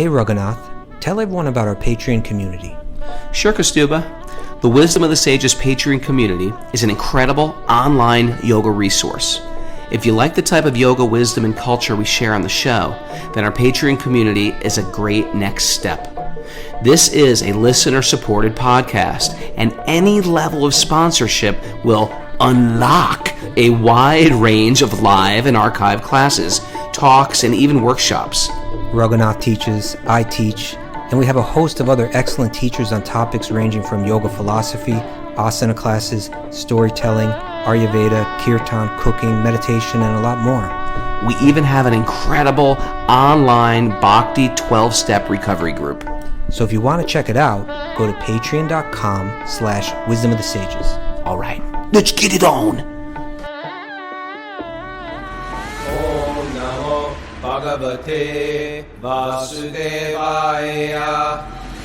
Hey Raghunath, tell everyone about our Patreon community. Sure, Kaustubha. The Wisdom of the Sages Patreon community is an incredible online yoga resource. If you like the type of yoga wisdom and culture we share on the show, then our Patreon community is a great next step. This is a listener-supported podcast, and any level of sponsorship will unlock a wide range of live and archived classes, talks, and even workshops. Raghunath teaches, I teach, and we have a host of other excellent teachers on topics ranging from yoga philosophy, asana classes, storytelling, Ayurveda, kirtan, cooking, meditation, and a lot more. We even have an incredible online Bhakti 12-step recovery group. So if you want to check it out, go to patreon.com/Wisdom of the Sages. All right, let's get it on. Om Namo Bhagavate Vasudevaya.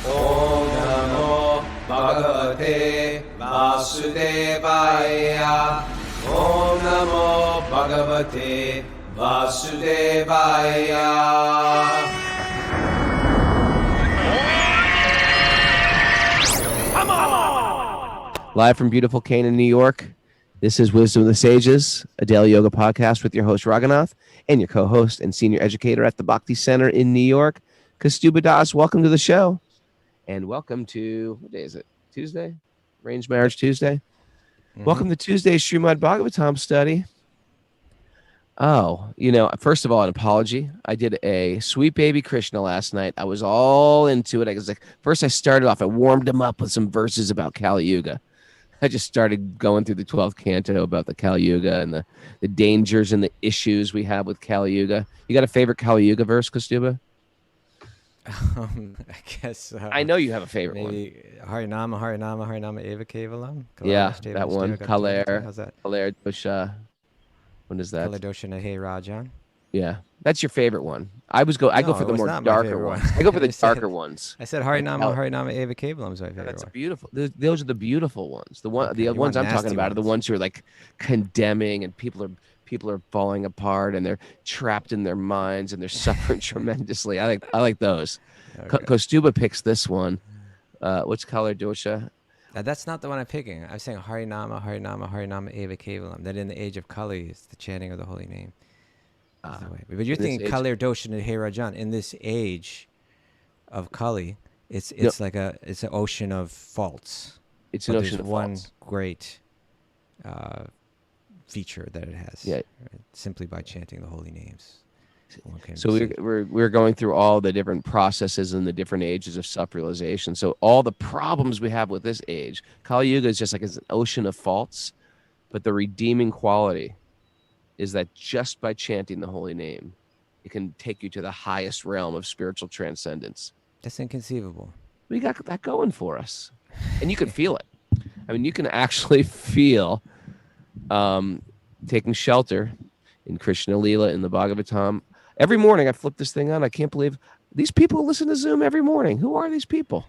Om Namo Bhagavate Vasudevaya. Om Namo Bhagavate Vasudevaya. Live from beautiful Canaan, New York, this is Wisdom of the Sages, a daily yoga podcast with your host, Raghunath, and your co-host and senior educator at the Bhakti Center in New York, Kaustubha Das. Welcome to the show. And welcome to, what day is it? Tuesday? Arranged Marriage Tuesday? Mm-hmm. Welcome to Tuesday's Srimad Bhagavatam study. Oh, first of all, an apology. I did a Sweet Baby Krishna last night. I was all into it. I was like, first I started off, I warmed him up with some verses about Kali Yuga. I just started going through the 12th canto about the Kali Yuga and the dangers and the issues we have with Kali Yuga. You got a favorite Kali Yuga verse, Kaustubha? I guess. I know you have a favorite maybe one. Harinama, Harinama, Harinama Eva Kevalam. Yeah, that one. Kaler. How's that? Kaler Dosha. When is that? Kaler Dosha Nahe Rajan. Yeah, that's your favorite one. I go for the more darker ones. I go for the darker ones. I said Harinama Eva Kevalam is my favorite. That's one. Beautiful. Those are the beautiful ones. The ones I'm talking about are the ones who are like condemning, and people are falling apart, and they're trapped in their minds, and they're suffering tremendously. I like those. Okay. Kaustubha picks this one. What's Kaler Dosha? That's not the one I'm picking. I'm saying Harinama, Harinama, Harinama Eva Kevalam. That in the age of Kali is the chanting of the holy name. But you're thinking Kalir Doshan and Herajan. In this age of Kali, it's like it's an ocean of faults. It's an ocean of one faults. Great feature that it has. Yeah. Right? Simply by chanting the holy names. So we're going through all the different processes and the different ages of self-realization. So all the problems we have with this age, Kali Yuga is just like it's an ocean of faults, but the redeeming quality is that just by chanting the holy name, it can take you to the highest realm of spiritual transcendence. That's inconceivable. We got that going for us. And you can feel it. I mean, you can actually feel taking shelter in Krishna Lila in the Bhagavatam. Every morning I flip this thing on. I can't believe these people listen to Zoom every morning. Who are these people?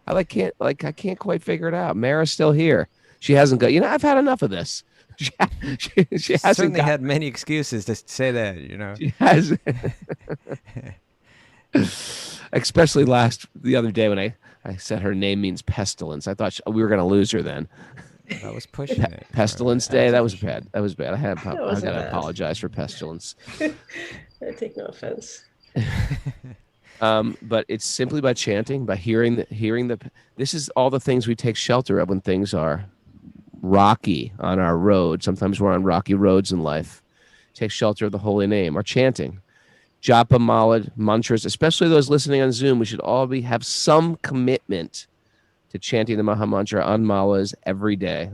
I can't quite figure it out. Mara's still here. She hasn't got, I've had enough of this. She hasn't certainly had many excuses to say that, She has. Especially the other day when I said her name means pestilence. I thought we were going to lose her then. I was pushing it. Pestilence Day. That was bad. I got to apologize for pestilence. I take no offense. But it's simply by chanting, by hearing the. This is all the things we take shelter of when things are rocky on our road. Sometimes we're on rocky roads in life. Take shelter of the holy name or chanting. Japa mala mantras, especially those listening on Zoom, we should all have some commitment to chanting the Maha Mantra on malas every day.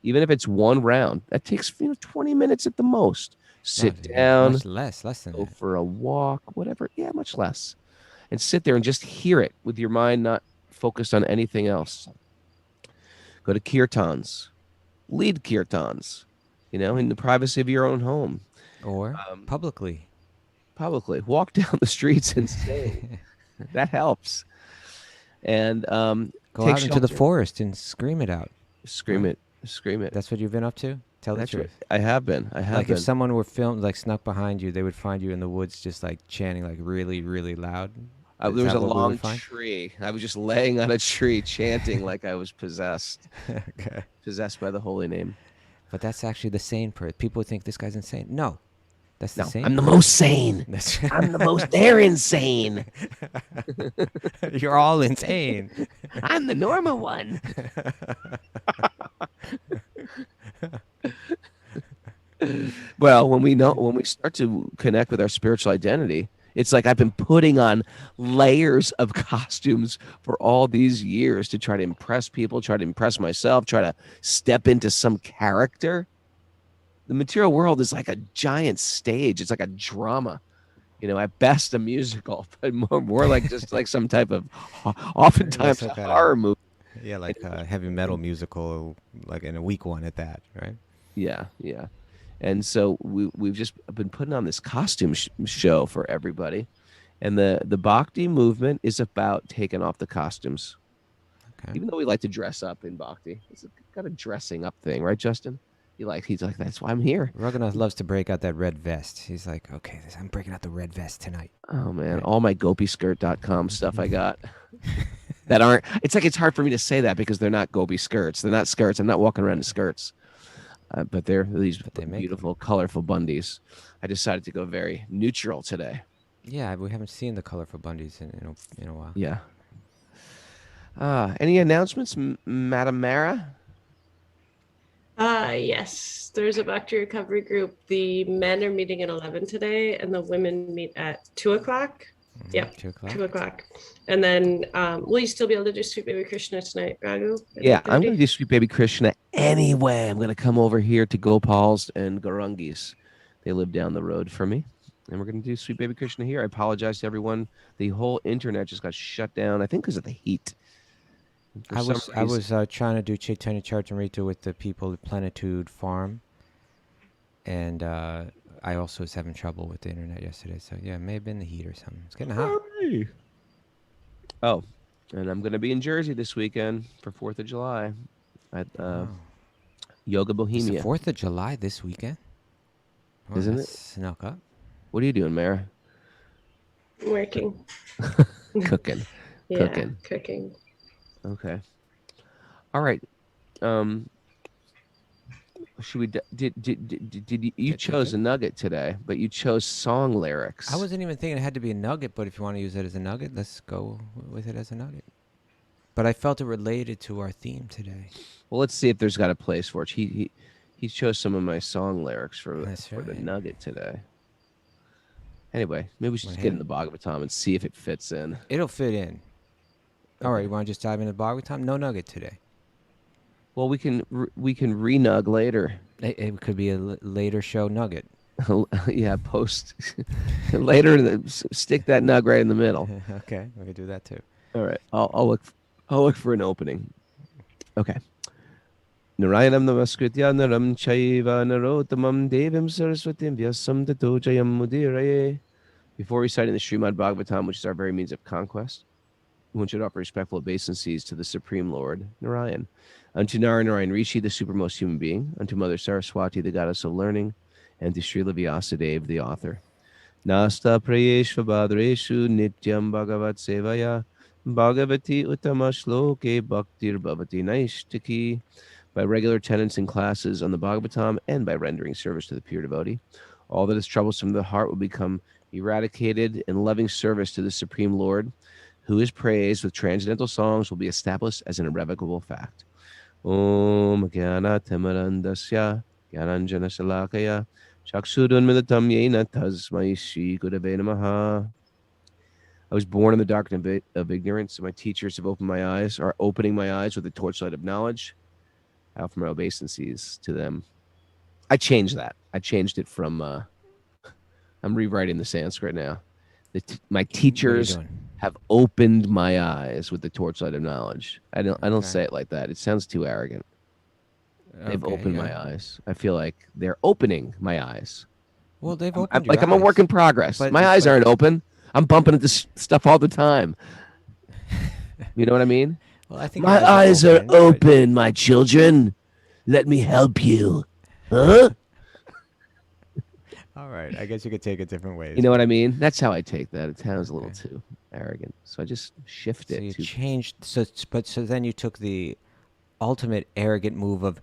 Even if it's one round, that takes 20 minutes at the most. Sit down, much less than go that. for a walk, whatever. Yeah, much less. And sit there and just hear it with your mind not focused on anything else. Go to kirtans. Lead kirtans, in the privacy of your own home. Or publicly. Walk down the streets and sing. That helps. And go out into the forest and scream it out. Scream it. That's what you've been up to? Tell the truth. Right. I have been. If someone were filmed, snuck behind you, they would find you in the woods just chanting really, really loud. There Is was that a what we would long find? tree. I was just laying on a tree chanting like I was possessed, Okay. possessed by the holy name. But that's actually the sane person. People think this guy's insane. No, that's the No, sane I'm the person. most sane. That's I'm the most. They're insane. You're all insane. I'm the normal one. Well, when we start to connect with our spiritual identity, it's like I've been putting on layers of costumes for all these years to try to impress people, try to impress myself, try to step into some character. The material world is like a giant stage. It's like a drama. At best a musical, but more like just like some type of, oftentimes some a kind horror movie. Yeah, like a heavy metal musical, like in a weak one at that, right? Yeah, yeah. And so we've just been putting on this costume show for everybody. And the Bhakti movement is about taking off the costumes. Okay. Even though we like to dress up in Bhakti, it's got a dressing up thing, right, Justin? He's like, that's why I'm here. Raghunath loves to break out that red vest. He's like, okay, I'm breaking out the red vest tonight. Oh man, Right. all my gopiskirt.com stuff I got that aren't. It's like it's hard for me to say that because they're not gopi skirts. They're not skirts. I'm not walking around in skirts. But they're these beautiful, colorful bundies. I decided to go very neutral today. Yeah, we haven't seen the colorful bundies in a while. Yeah. Any announcements, Madam Mara? Yes, there's a Bhakti recovery group. The men are meeting at 11 today, and the women meet at 2 o'clock. Yep, 2 o'clock. 2 o'clock. And then will you still be able to do Sweet Baby Krishna tonight, Raghu? Yeah, I'm going to do Sweet Baby Krishna anyway. I'm going to come over here to Gopal's and Garungi's. They live down the road from me. And we're going to do Sweet Baby Krishna here. I apologize to everyone. The whole internet just got shut down, I think because of the heat. I was trying to do Chaitanya Charitamrita with the people at Plenitude Farm. And I also was having trouble with the internet yesterday. So, yeah, it may have been the heat or something. It's getting hot. Oh, and I'm going to be in Jersey this weekend for 4th of July at Yoga It's Bohemia. the 4th of July this weekend? Well, Isn't that's it? Snuck up. What are you doing, Mara? Working. Cooking. Yeah, Cooking. cooking. Okay. All right. Should we? Did you chose a nugget today? But you chose song lyrics. I wasn't even thinking it had to be a nugget, but if you want to use it as a nugget, let's go with it as a nugget. But I felt it related to our theme today. Well, let's see if there's got a place for it. He chose some of my song lyrics for the nugget today. Anyway, maybe we should just get in the Bhagavatam and see if it fits in. It'll fit in. All right, you want to just dive into the Bhagavatam? No nugget today. Well, we can renug later. It could be a later show nugget. Yeah, post later. Stick that nug right in the middle. Okay, we could do that too. All right, I'll look for an opening. Okay. Narayanam namaskritya naram chaiva narottamam devim saraswatim vyasam tato jayam mudiraye. Before reciting the Srimad Bhagavatam, which is our very means of conquest, one should offer respectful obeisances to the Supreme Lord, Narayan. Unto Narayan Rishi, the supermost human being, unto Mother Saraswati, the goddess of learning, and to Srila Vyasadeva, the author. Nasta prayeshva badreshu nityam bhagavat sevaya bhagavati uttama shloke bhaktir bhavati naishtaki. By regular attendance in classes on the Bhagavatam and by rendering service to the pure devotee, all that is troublesome to the heart will become eradicated, and loving service to the Supreme Lord, who is praised with transcendental songs, will be established as an irrevocable fact. Om Jnana Timarandasya Jnananjana Shalakaya Chakshudunmidatam Yena Tasmai Shri Gurave Namaha. I was born in the darkness of ignorance, and my teachers have opened my eyes, are opening my eyes with the torchlight of knowledge. I offer my obeisances to them. I changed that. I changed it from, I'm rewriting the Sanskrit now. My teachers have opened my eyes with the torchlight of knowledge. I don't say it like that. It sounds too arrogant. They've opened my eyes. I feel like they're opening my eyes. Well, they've opened your like eyes. I'm a work in progress. My eyes aren't open. I'm bumping into stuff all the time. You know what I mean? Well, I think my eyes are open, my children. Let me help you. Huh? All right. I guess you could take it different ways. You know what I mean? That's how I take that. It sounds a little too arrogant, so I just shift So it you to changed. So then you took the ultimate arrogant move of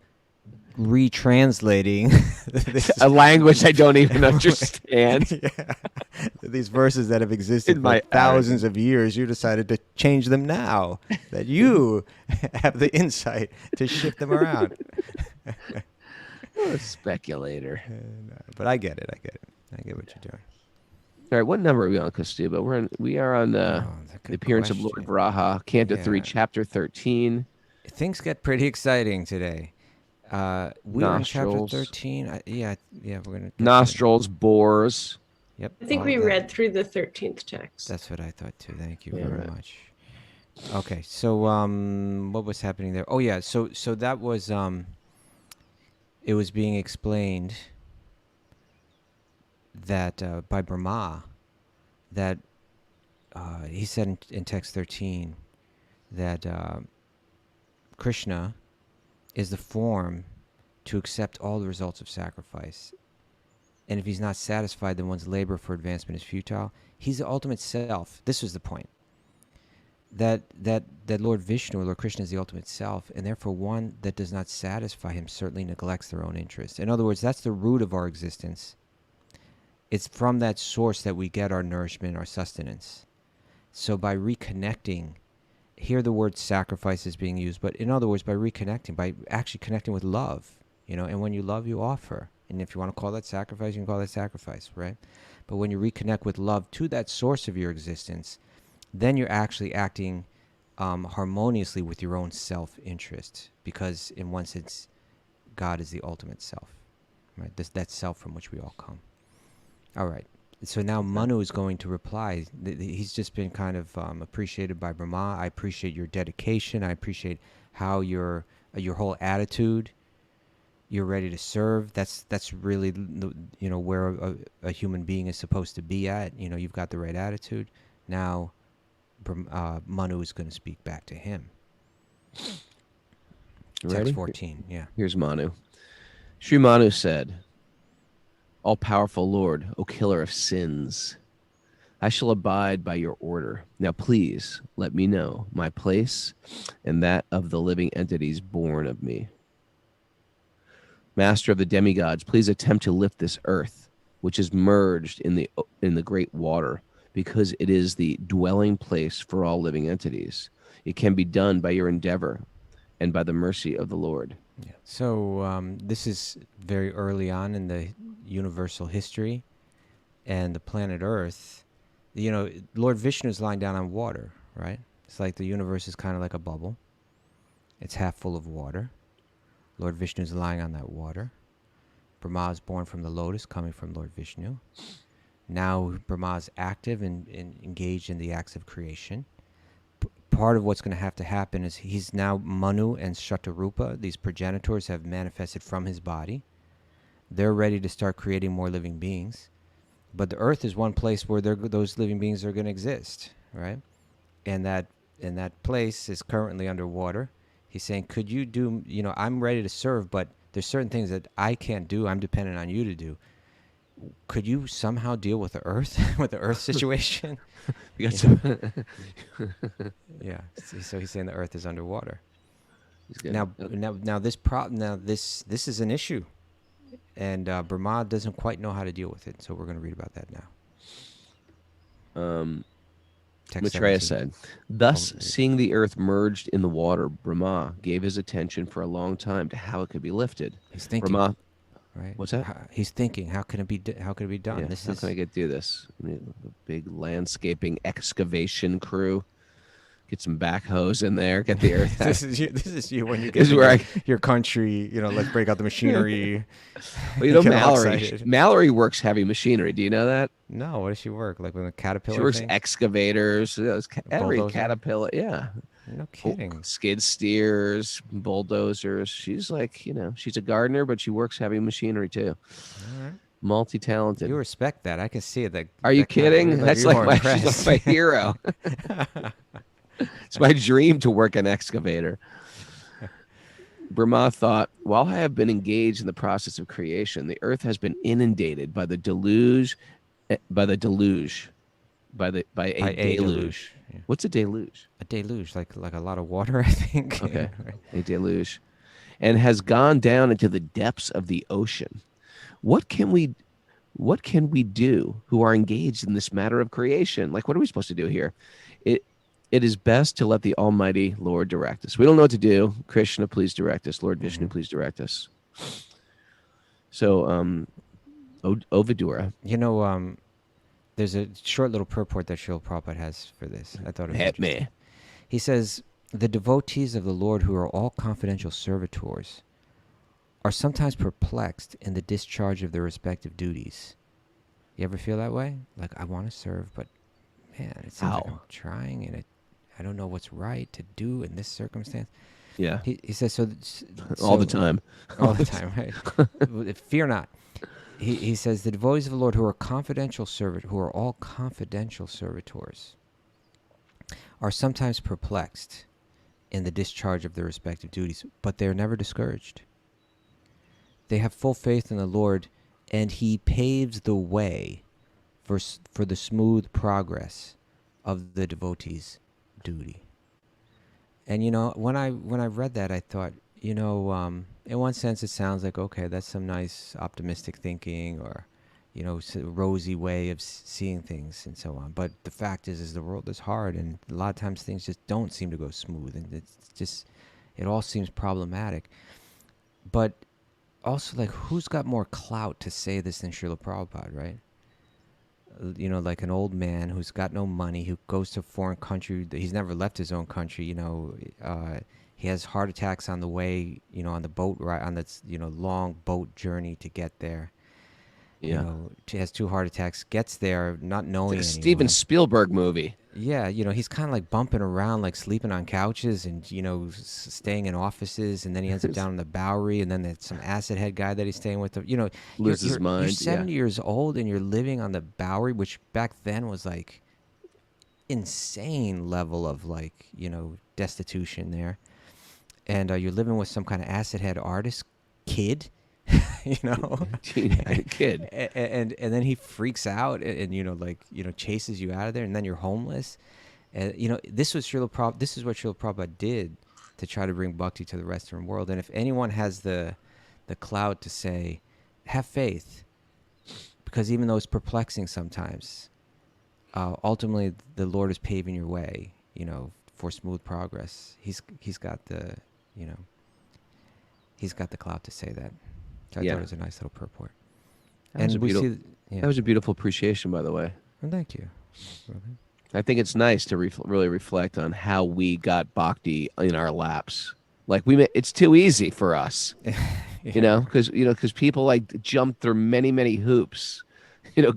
retranslating a language I don't even understand. yeah, these verses that have existed In for my thousands of years. You decided to change them now that you have the insight to shift them around. Oh, speculator. But I get it. I get what you're doing. All right, what number are we on, Kaustubha? We are on the good appearance of Lord question. Varaha, Canto 3, Chapter 13. Things get pretty exciting today. We're in chapter Nostrils. 13. Yeah, we're gonna. Nostrils, bores. Yep. I think all we of that. read through the 13th text. That's what I thought too. Thank you Yeah, very right. much. Okay, so what was happening there? Oh yeah, so that was it was being explained that by Brahma that he said in text 13 that Krishna is the form to accept all the results of sacrifice. And if he's not satisfied, then one's labor for advancement is futile. He's the ultimate self. This was the point. That Lord Vishnu, Lord Krishna, is the ultimate self, and therefore one that does not satisfy him certainly neglects their own interest. In other words, that's the root of our existence. It's from that source that we get our nourishment, our sustenance. So by reconnecting, here the word sacrifice is being used, but in other words, by reconnecting, by actually connecting with love, and when you love, you offer. And if you want to call that sacrifice, you can call that sacrifice, right? But when you reconnect with love to that source of your existence, then you're actually acting harmoniously with your own self-interest, because in one sense, God is the ultimate self, right? That self from which we all come. All right. So now Manu is going to reply. He's just been kind of appreciated by Brahma. I appreciate your dedication. I appreciate how your whole attitude. You're ready to serve. That's really where a human being is supposed to be at. You've got the right attitude. Now Manu is going to speak back to him. Ready? Text 14, yeah. Here's Manu. Sri Manu said, All-powerful Lord, O killer of sins, I shall abide by your order. Now please let me know my place and that of the living entities born of me. Master of the demigods, please attempt to lift this earth, which is merged in the great water, because it is the dwelling place for all living entities. It can be done by your endeavor and by the mercy of the Lord. Yeah. So this is very early on in the universal history, and the planet Earth. Lord Vishnu is lying down on water, right? It's like the universe is kind of like a bubble. It's half full of water. Lord Vishnu is lying on that water. Brahma is born from the lotus, coming from Lord Vishnu. Now Brahma is active and engaged in the acts of creation. Part of what's going to have to happen is he's now Manu and Shatarupa. These progenitors have manifested from his body. They're ready to start creating more living beings. But the earth is one place where those living beings are going to exist, right? And that place is currently underwater. He's saying, could you do, I'm ready to serve, but there's certain things that I can't do. I'm dependent on you to do. Could you somehow deal with the earth, with the earth situation? You got some Yeah. So he's saying the earth is underwater. good. Now this problem, this is an issue, and Brahma doesn't quite know how to deal with it. So we're going to read about that now. Text Maitreya 17. said, Thus, seeing the earth merged in the water, Brahma gave his attention for a long time to how it could be lifted. He's thinking. Brahma, Right? What's that? He's thinking, how can it be done? how can I do this? I mean, the big landscaping excavation crew. Get some backhoes in there. Get the earth. This is you when you This get is where your country. Let's break out the machinery. Well, Get all Mallory. excited. Mallory works heavy machinery. Do you know that? No, what does she work? Like with a caterpillar? She works thing? excavators. Every Bulldozer? caterpillar. Yeah. No kidding. Skid steers, bulldozers. She's like, she's a gardener, but she works heavy machinery too. All right. Multi-talented. You respect that. I can see it. Are you kidding? That's you're like more she's like my hero. It's my dream to work an excavator. Brahma thought, while I have been engaged in the process of creation, the earth has been inundated by the deluge, by the deluge, by a deluge. Yeah. What's a deluge? A deluge, like a lot of water, I think. Okay, a deluge, and has gone down into the depths of the ocean. What can we do who are engaged in this matter of creation? Like, what are we supposed to do here? It is best to let the Almighty Lord direct us. We don't know what to do. Krishna, please direct us. Lord Vishnu, please direct us. So, Ovidura. You know, there's a short little purport that Srila Prabhupada has for this. I thought it was Hit interesting. me. He says, the devotees of the Lord who are all confidential servitors are sometimes perplexed in the discharge of their respective duties. You ever feel that way? Like, I want to serve, but man, it seems like I'm trying and I don't know what's right to do in this circumstance. Yeah. He says, so all the time. All the time, right? Fear not. He says, the devotees of the Lord who are all confidential servitors are sometimes perplexed in the discharge of their respective duties, but they are never discouraged. They have full faith in the Lord, and He paves the way for the smooth progress of the devotee's duty. And you know, when I read that, I thought, you know, in one sense, it sounds like, okay, that's some nice optimistic thinking, or you know, rosy way of seeing things and so on. But the fact is the world is hard, and a lot of times things just don't seem to go smooth, and it all seems problematic. But also, like, who's got more clout to say this than Srila Prabhupada, right? You know, like an old man who's got no money, who goes to a foreign country. He's never left his own country. You know, he has heart attacks on the way. You know, on the boat ride, on this long boat journey to get there. Yeah. You know, he has 2 heart attacks. Gets there not knowing. It's a Steven Spielberg movie. Yeah, you know, he's kind of like bumping around, like sleeping on couches and, you know, staying in offices. And then he ends up down in the Bowery. And then there's some acid head guy that he's staying with. You know, loses his mind. You're 70 years old and you're living on the Bowery, which back then was like insane level of, like, you know, destitution there. And you're living with some kind of acid head artist kid. You know, kid, and then he freaks out and you know, like, you know, chases you out of there, and then you're homeless. And you know, this is what Srila Prabhupada did to try to bring bhakti to the Western world. And if anyone has the clout to say, have faith, because even though it's perplexing sometimes, ultimately the Lord is paving your way, you know, for smooth progress. He's got the clout to say that. So I thought it was a nice little purport. That was a beautiful appreciation, by the way. Well, thank you. I think it's nice to really reflect on how we got bhakti in our laps. Like, it's too easy for us, you know, because people like jump through many hoops, you know,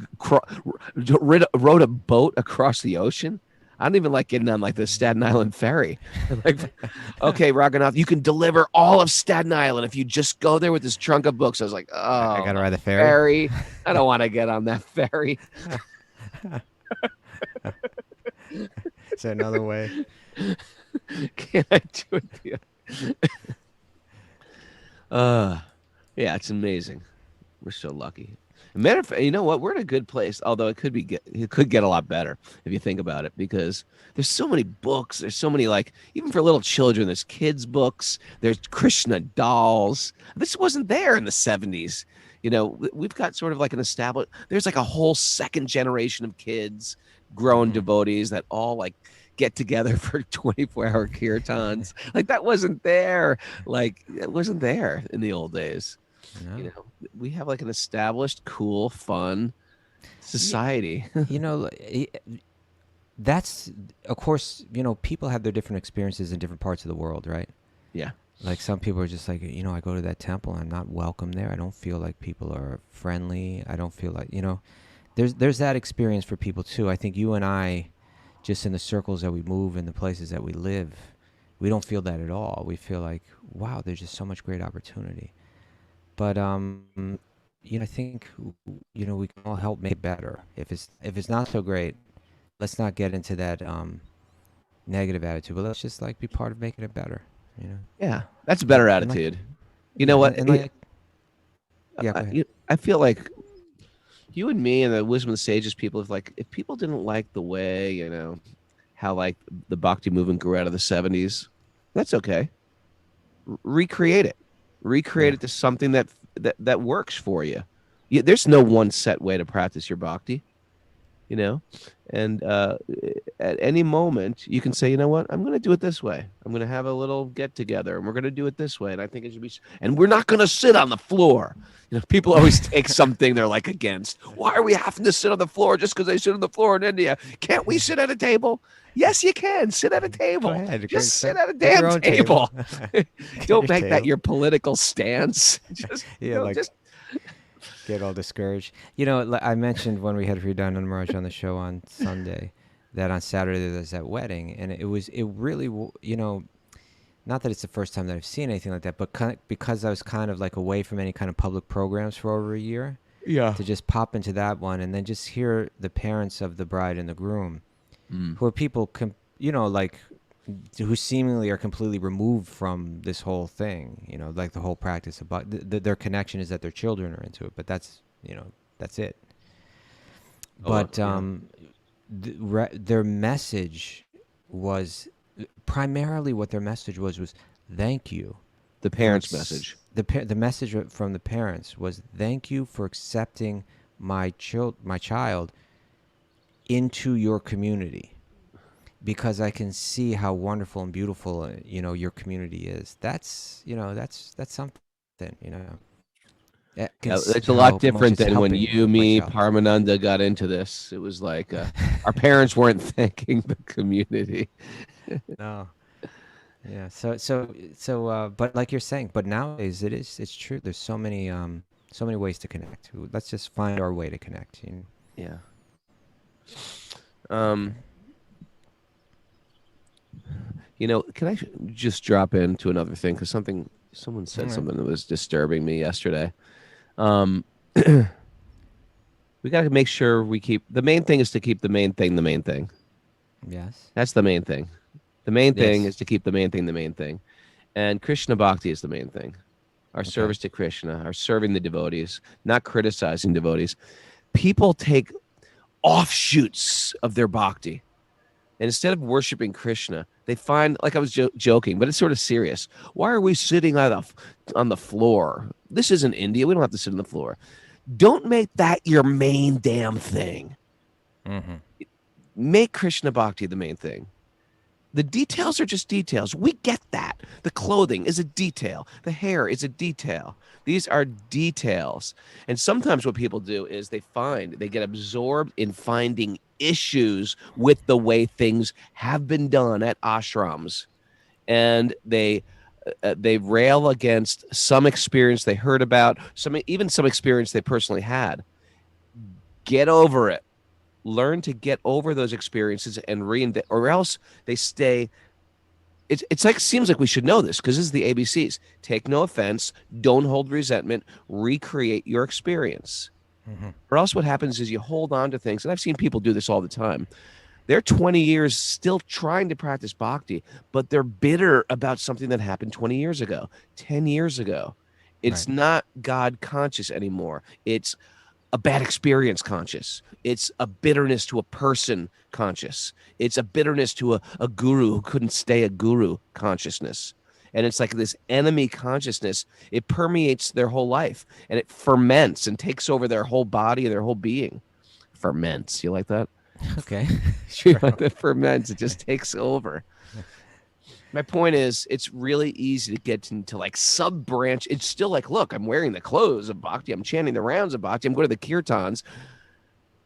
rode a boat across the ocean. I don't even like getting on like the Staten Island ferry. Like, okay, Raghunath, you can deliver all of Staten Island if you just go there with this trunk of books. I was like, oh, I gotta ride the ferry. I don't want to get on that ferry. Is there another way? Can I do it? Yeah, it's amazing. We're so lucky. Matter of fact, you know what? We're in a good place, although it could get a lot better if you think about it, because there's so many books. There's so many, like, even for little children, there's kids' books. There's Krishna dolls. This wasn't there in the 70s. You know, we've got sort of like there's like a whole second generation of kids, grown devotees that all like get together for 24-hour kirtans. Like, that wasn't there. Like, it wasn't there in the old days. No. You know, we have like an established, cool, fun society. You know, that's, of course, you know, people have their different experiences in different parts of the world, right? Yeah. Like, some people are just like, you know, I go to that temple, I'm not welcome there. I don't feel like people are friendly. I don't feel like, you know, there's that experience for people too. I think you and I, just in the circles that we move and the places that we live, we don't feel that at all. We feel like, wow, there's just so much great opportunity. But you know, I think, you know, we can all help make it better. If it's not so great, let's not get into that negative attitude. But let's just like be part of making it better. You know. Yeah, that's a better And like, attitude. You know what? and like, yeah, go ahead. I feel like you and me and the wisdom of the sages people, if people didn't like the way, how like the Bhakti movement grew out of the 70s, that's okay. Recreate it. Recreate Yeah. it to something that works for you. There's no one set way to practice your Bhakti, you know? And at any moment, you can say, you know what? I'm going to do it this way. I'm going to have a little get together, and we're going to do it this way. And I think it should be. And we're not going to sit on the floor. People always take something they're like against. Why are we having to sit on the floor just because they sit on the floor in India? Can't we sit at a table? Yes, you can. Sit at a table. Go ahead. Just sit at a Get your damn own table. Don't make that table. your political stance. Just, just get all discouraged. I mentioned when we had Hridayananda Maharaj on the show on Sunday that on Saturday there's that wedding, and it really, not that it's the first time that I've seen anything like that, but because I was kind of like away from any kind of public programs for over a year, to just pop into that one and then just hear the parents of the bride and the groom, who are people, like who seemingly are completely removed from this whole thing, like the whole practice about their connection is that their children are into it, but that's it. But their message was primarily what their message was thank you. The parents' message. The message from the parents was thank you for accepting my child into your community, because I can see how wonderful and beautiful your community is. That's something. It's a lot different than when you, me, Parmananda got into this. It was like our parents weren't thanking the community. No. Yeah. So, but like you're saying, but nowadays it's true. There's so many ways to connect. Let's just find our way to connect. Yeah. Can I just drop into another thing? Because someone said something that was disturbing me yesterday. We got to make sure we keep the main thing is to keep the main thing the main thing. Yes. That's the main thing. The main thing is to keep the main thing the main thing. And Krishna Bhakti is the main thing. Our service to Krishna, our serving the devotees, not criticizing devotees. People take offshoots of their Bhakti. And instead of worshiping Krishna, they find, like I was joking, but it's sort of serious. Why are we sitting on the floor? This isn't India. We don't have to sit on the floor. Don't make that your main damn thing. Mm-hmm. Make Krishna Bhakti the main thing. The details are just details. We get that. The clothing is a detail. The hair is a detail. These are details. And sometimes what people do is they get absorbed in finding issues with the way things have been done at ashrams. And they rail against some experience they heard about, some experience they personally had. Get over it. Learn to get over those experiences and reinvent, or else they stay. It's like, seems like we should know this because this is the ABCs. Take no offense. Don't hold resentment. Recreate your experience. Mm-hmm. Or else what happens is you hold on to things. And I've seen people do this all the time. They're 20 years still trying to practice bhakti, but they're bitter about something that happened 20 years ago, 10 years ago. It's not God conscious anymore. It's a bad experience conscious. It's a bitterness to a person conscious. It's a bitterness to a guru who couldn't stay a guru consciousness. And it's like this enemy consciousness. It permeates their whole life and it ferments and takes over their whole body and their whole being. Ferments. You like that? Okay. Sure. Like that ferments. It just takes over. My point is, it's really easy to get into like sub branch. It's still like, look, I'm wearing the clothes of bhakti. I'm chanting the rounds of bhakti. I'm going to the kirtans.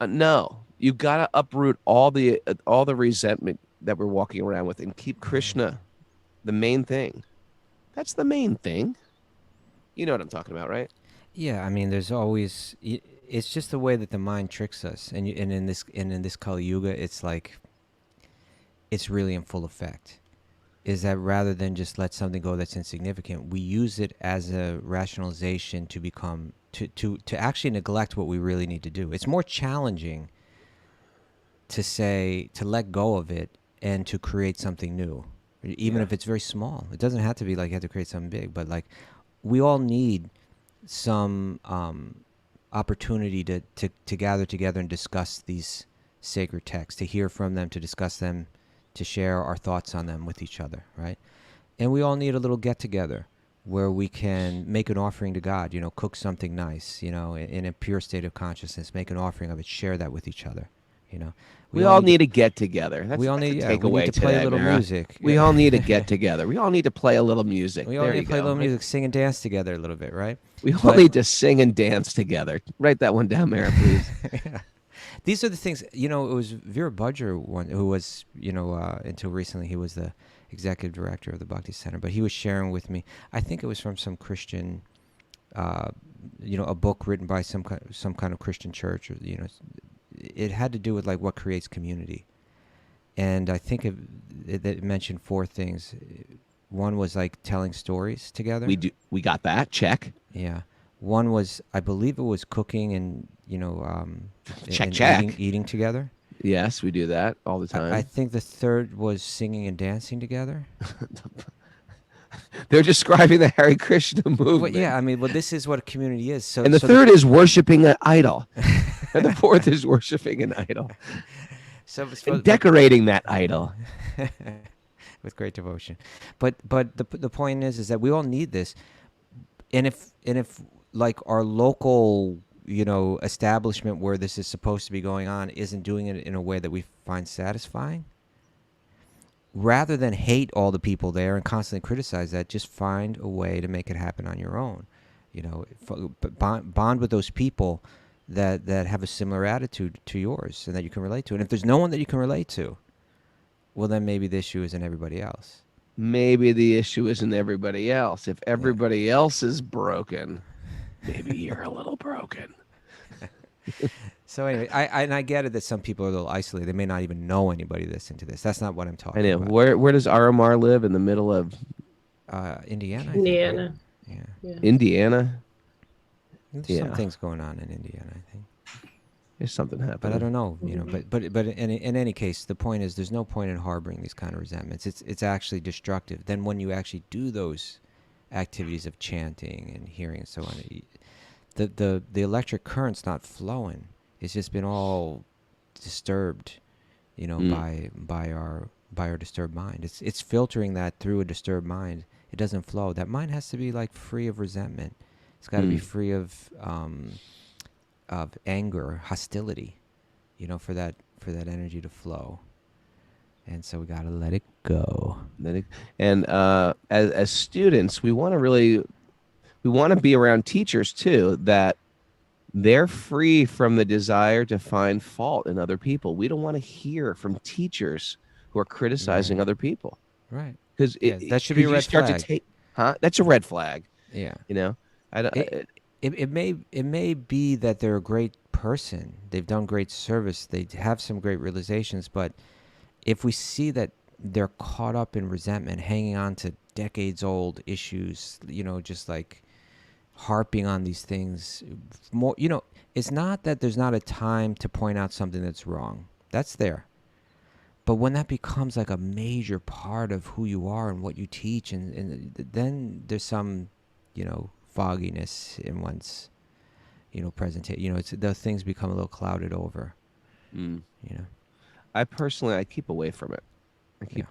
No, you got to uproot all the resentment that we're walking around with and keep Krishna the main thing. That's the main thing. You know what I'm talking about, right? Yeah, I mean, there's always. It's just the way that the mind tricks us, and in this Kali Yuga, it's like, it's really in full effect. Is that rather than just let something go that's insignificant, we use it as a rationalization to become to actually neglect what we really need to do. It's more challenging to let go of it and to create something new. even if it's very small. It doesn't have to be like you have to create something big, but like we all need some opportunity to gather together and discuss these sacred texts, to hear from them, to discuss them, to share our thoughts on them with each other, right? And we all need a little get together where we can make an offering to God, cook something nice, in a pure state of consciousness, make an offering of it, share that with each other, We all need to get together. We all need to play today, a little music. We all need to get together. We all need to play a little music. We all need to play a little music, sing and dance together a little bit, right? We all need to sing and dance together. Write that one down, Mara, please. Yeah. These are the things, it was Veera Bhadra, who was, until recently, he was the executive director of the Bhakti Center, but he was sharing with me, I think it was from some Christian, a book written by some kind of Christian church, or, it had to do with like what creates community. And I think it mentioned 4 things. One was like telling stories together. We got that, check. Yeah. One was, I believe it was cooking and, check. Eating together. Yes, we do that all the time. I think the third was singing and dancing together. They're describing the Hare Krishna movement. Well, yeah, this is what a community is. So, and the third is worshiping an idol. And the fourth is worshiping an idol. And decorating that idol. With great devotion. But the point is that we all need this. And if like our local, establishment where this is supposed to be going on isn't doing it in a way that we find satisfying, rather than hate all the people there and constantly criticize that, just find a way to make it happen on your own. Bond with those people that have a similar attitude to yours and that you can relate to. And if there's no one that you can relate to, well, then maybe the issue isn't everybody else. Maybe the issue isn't everybody else. If everybody else is broken, maybe you're a little broken. So anyway, I get it that some people are a little isolated. They may not even know anybody that's into this. That's not what I'm talking about. I know. Where does Aramar live? In the middle of Indiana? Indiana. Right? Yeah. Indiana? There's some things going on in Indiana, I think. There's something happening. But I don't know, but in any case, the point is there's no point in harboring these kind of resentments. It's actually destructive. Then when you actually do those activities of chanting and hearing and so on, the electric current's not flowing. It's just been all disturbed, by our disturbed mind. It's filtering that through a disturbed mind. It doesn't flow. That mind has to be like free of resentment. It's got to be free of anger, hostility, for that energy to flow. And so we got to let it go. And as students, we want to be around teachers too, that they're free from the desire to find fault in other people. We don't want to hear from teachers who are criticizing other people. Right. Because that should be a red flag. That's a red flag. Yeah. It may be that they're a great person. They've done great service. They have some great realizations. But if we see that they're caught up in resentment, hanging on to decades-old issues, just like harping on these things, more, it's not that there's not a time to point out something that's wrong. That's there. But when that becomes like a major part of who you are and what you teach, and then there's some, fogginess in one's, presentation. The things become a little clouded over. I personally keep away from it.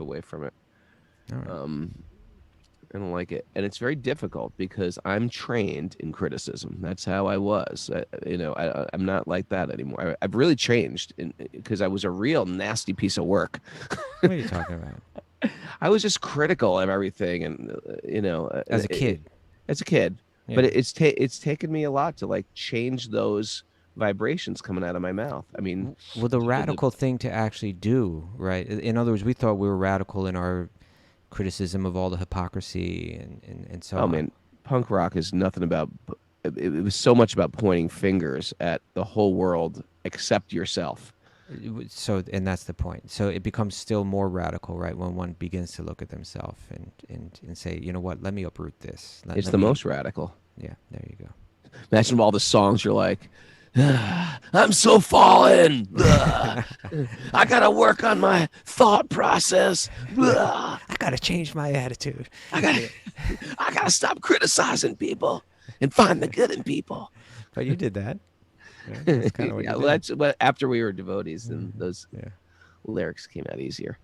Away from it. All right. I don't like it, and it's very difficult because I'm trained in criticism. That's how I was. I'm not like that anymore. I've really changed because I was a real nasty piece of work. What are you talking about? I was just critical of everything, and as a kid. Yeah. But it's taken me a lot to like change those vibrations coming out of my mouth. Well, the radical thing to actually do, right? In other words, we thought we were radical in our criticism of all the hypocrisy and so on. Oh man, punk rock is nothing about. It was so much about pointing fingers at the whole world except yourself. So, and that's the point. So it becomes still more radical, right? When one begins to look at themselves and say, you know what, let me uproot this. It's the most radical. Yeah, there you go. Imagine all the songs you're like, I'm so fallen. I gotta work on my thought process. I gotta change my attitude. I gotta stop criticizing people and find the good in people. But you did that. Right? That's kind of what Yeah, you well, did. that's what after we were devotees, then those Yeah. lyrics came out easier.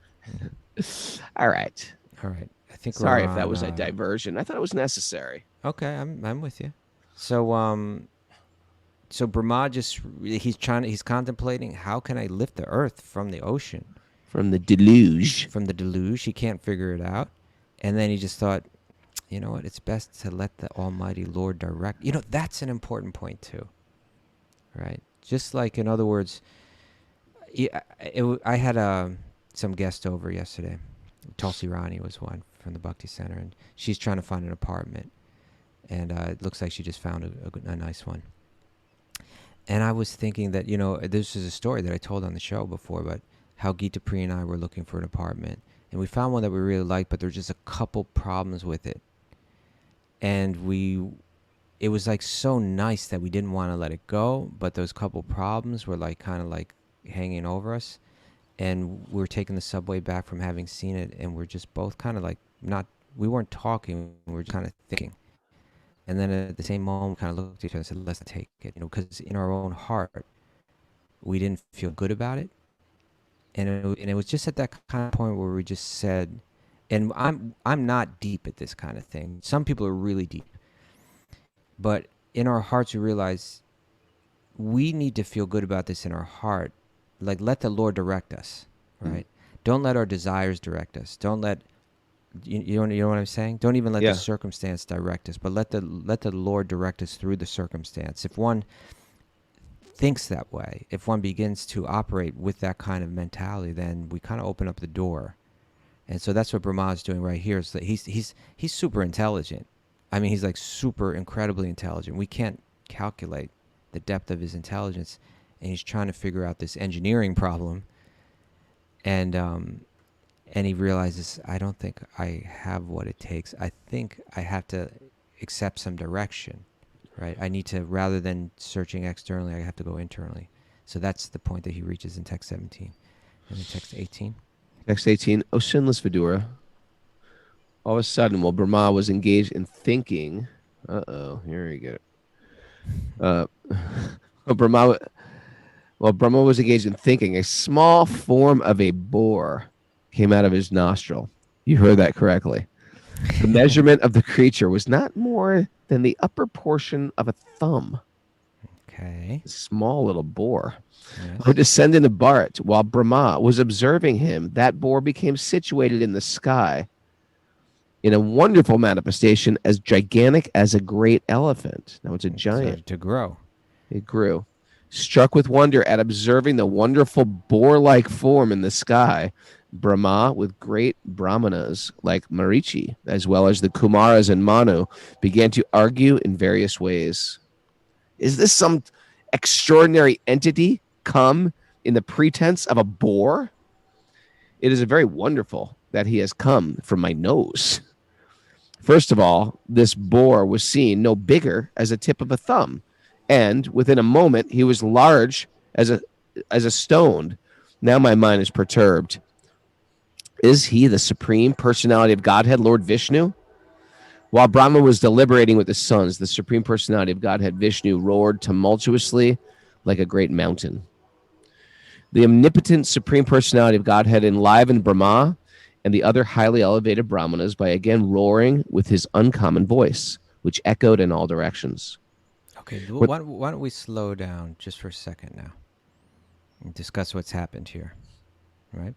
All right. All right. I think Sorry we're if that on, was a diversion. I thought it was necessary. Okay, I'm with you. So Brahma he's contemplating, how can I lift the earth from the ocean, From the deluge. from the deluge? He can't figure it out. And then he just thought, you know what? It's best to let the Almighty Lord direct. You know, that's an important point too, right? Just like, in other words, I had some guest over yesterday. Tulsi Rani was one from the Bhakti Center, and she's trying to find an apartment. And it looks like she just found a nice one. And I was thinking that, you know, this is a story that I told on the show before, but how Gita Priya and I were looking for an apartment. And we found one that we really liked, but there were just a couple problems with it. And it was like so nice that we didn't want to let it go, but those couple problems were like kind of like hanging over us. And we were taking the subway back from having seen it, and we're just both kind of like we weren't talking, we were just kind of thinking. And then at the same moment, we kind of looked at each other and said, let's take it, you know, because in our own heart, we didn't feel good about it. And it was just at that kind of point where we just said, and I'm not deep at this kind of thing. Some people are really deep. But in our hearts, we realize we need to feel good about this in our heart. Like, let the Lord direct us, right? Don't let our desires direct us. Don't let, you know what I'm saying? Don't even let the circumstance direct us, but let the Lord direct us through the circumstance. If one thinks that way, if one begins to operate with that kind of mentality, then we kind of open up the door. And so that's what Brahma is doing right here. Is that he's super intelligent. I mean, he's like super incredibly intelligent. We can't calculate the depth of his intelligence, and he's trying to figure out this engineering problem. And he realizes, I don't think I have what it takes. I think I have to accept some direction, right? I need to, rather than searching externally, I have to go internally. So that's the point that he reaches in text 17. And in text 18. Text 18, O sinless Vidura. All of a sudden, while Brahma was engaged in thinking, here we go. While Brahma was engaged in thinking, a small form of a boar came out of his nostril. You heard that correctly. The measurement of the creature was not more than the upper portion of a thumb. Okay. A small little boar. Yes. Who descended the Bharat while Brahma was observing him. That boar became situated in the sky in a wonderful manifestation as gigantic as a great elephant. Now it's a giant. So to grow. It grew. Struck with wonder at observing the wonderful boar-like form in the sky, Brahma, with great brahmanas like Marichi, as well as the Kumaras and Manu, began to argue in various ways. Is this some extraordinary entity come in the pretense of a boar? It is very wonderful that he has come from my nose. First of all, this boar was seen no bigger as a tip of a thumb, and within a moment he was large as a stone. Now my mind is perturbed. Is he the supreme personality of Godhead, Lord Vishnu? While Brahma was deliberating with his sons, the supreme personality of Godhead, Vishnu, roared tumultuously like a great mountain. The omnipotent supreme personality of Godhead enlivened Brahma and the other highly elevated brahmanas by again roaring with his uncommon voice, which echoed in all directions. Okay, why don't we slow down just for a second now and discuss what's happened here, right?